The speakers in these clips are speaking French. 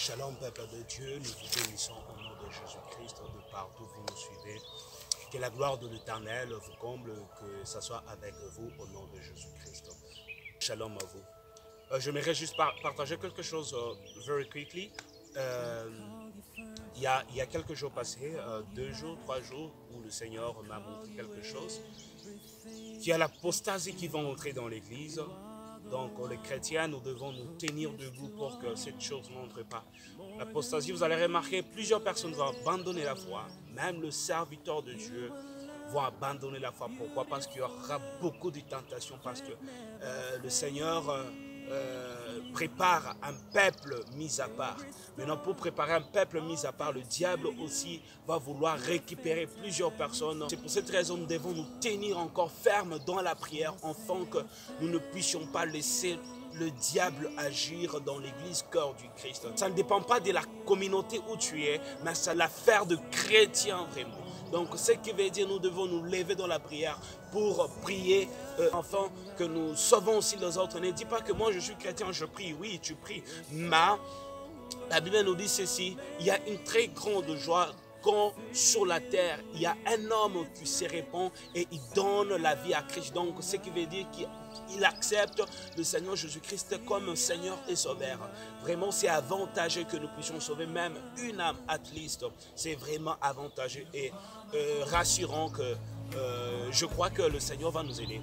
Shalom, peuple de Dieu, nous vous bénissons au nom de Jésus-Christ, de partout où vous nous suivez. Que la gloire de l'Éternel vous comble, que ça soit avec vous au nom de Jésus-Christ. Shalom à vous. J'aimerais juste partager quelque chose very quickly. Il y a quelques jours passés, 2 jours, 3 jours, où le Seigneur m'a montré quelque chose. Il y a l'apostasie qui va entrer dans l'Église. Donc, les chrétiens, nous devons nous tenir debout pour que cette chose n'entre pas. L'apostasie, vous allez remarquer, plusieurs personnes vont abandonner la foi. Même le serviteur de Dieu va abandonner la foi. Pourquoi? Parce qu'il y aura beaucoup de tentations. Parce que le Seigneur prépare un peuple mis à part. Maintenant, pour préparer un peuple mis à part, le diable aussi va vouloir récupérer plusieurs personnes. C'est pour cette raison que nous devons nous tenir encore fermes dans la prière, afin que nous ne puissions pas laisser le diable agir dans l'église cœur du Christ. Ça ne dépend pas de la communauté où tu es, mais c'est l'affaire de chrétiens vraiment. Donc, ce qui veut dire nous devons nous lever dans la prière pour prier, afin que nous sauvons aussi les autres. Ne dis pas que moi je suis chrétien, je prie. Oui, tu pries. Mais la Bible nous dit ceci, il y a une très grande joie quand sur la terre, il y a un homme qui se répand et il donne la vie à Christ. Donc, ce qui veut dire qu'il accepte le Seigneur Jésus-Christ comme Seigneur et Sauveur. Vraiment, c'est avantageux que nous puissions sauver même une âme, at least. C'est vraiment avantageux et rassurant que je crois que le Seigneur va nous aider.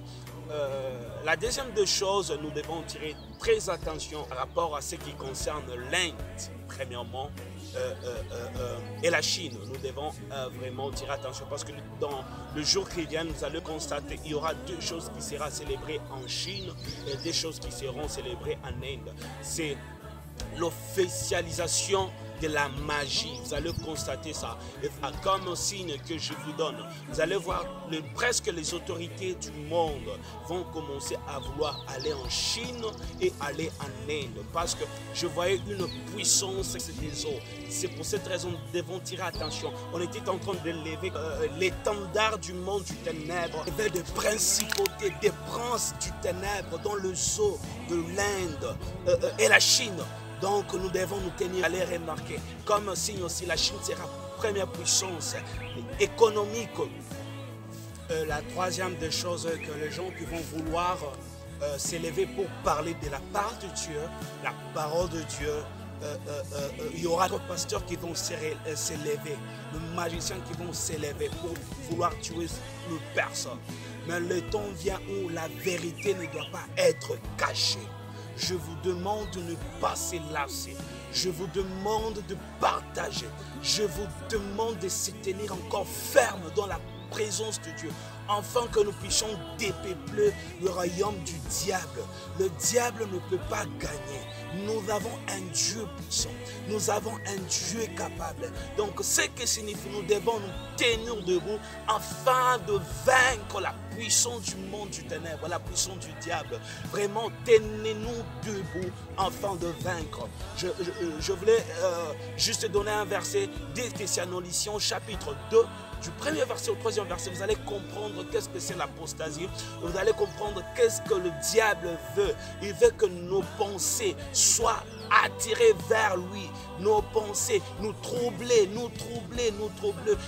La deuxième des choses, nous devons tirer très attention par rapport à ce qui concerne l'Inde, premièrement, et la Chine. Nous devons vraiment tirer attention parce que dans le jour qui vient, nous allons constater qu'il y aura 2 choses qui seront célébrées en Chine et 2 choses qui seront célébrées en Inde. C'est l'officialisation de la magie. Vous allez constater ça. Et comme signe que je vous donne, vous allez voir presque les autorités du monde vont commencer à vouloir aller en Chine et aller en Inde. Parce que je voyais une puissance des eaux. C'est pour cette raison que nous devons tirer attention. On était en train de lever l'étendard du monde du ténèbre, des principautés, des princes du ténèbre dans le zoo de l'Inde et la Chine. Donc nous devons nous tenir à les remarquer. Comme signe aussi, la Chine sera première puissance économique. La troisième des choses que les gens qui vont vouloir s'élever pour parler de la part de Dieu, la parole de Dieu, il y aura des pasteurs qui vont s'élever, des magiciens qui vont s'élever pour vouloir tuer une personne. Mais le temps vient où la vérité ne doit pas être cachée. Je vous demande de ne pas se lasser. Je vous demande de partager. Je vous demande de se tenir encore ferme dans la présence de Dieu, afin que nous puissions dépeupler le royaume du diable. Le diable ne peut pas gagner. Nous avons un Dieu puissant. Nous avons un Dieu capable. Donc, ce que signifie, nous devons nous tenir debout afin de vaincre la puissance du monde du ténèbre, la puissance du diable. Vraiment, tenez-nous debout afin de vaincre. Je voulais juste donner un verset, 2 Thessaloniciens chapitre 2, du 1er verset au 3e verset, vous allez comprendre qu'est-ce que c'est l'apostasie. Vous allez comprendre qu'est-ce que le diable veut. Il veut que nos pensées soient attirées vers lui. Nos pensées nous troubler,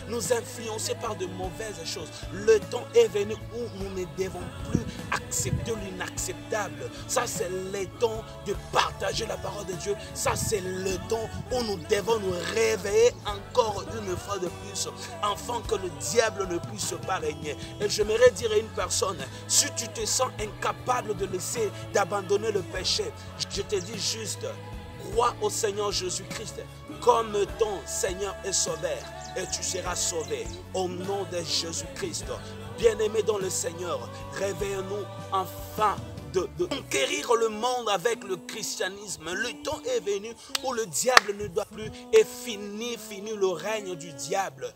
nous influencer par de mauvaises choses. Le temps est venu où nous ne devons plus accepter l'inacceptable. Ça, c'est le temps de partager la parole de Dieu. Ça, c'est le temps où nous devons nous réveiller encore une fois de plus, afin que le diable ne puisse pas régner. Et j'aimerais dire à une personne, si tu te sens incapable de laisser, d'abandonner le péché, je te dis juste, crois au Seigneur Jésus-Christ comme ton Seigneur et Sauveur, et tu seras sauvé au nom de Jésus-Christ. Bien-aimés dans le Seigneur, réveillons-nous enfin de conquérir le monde avec le christianisme. Le temps est venu où le diable ne doit plus, et fini le règne du diable.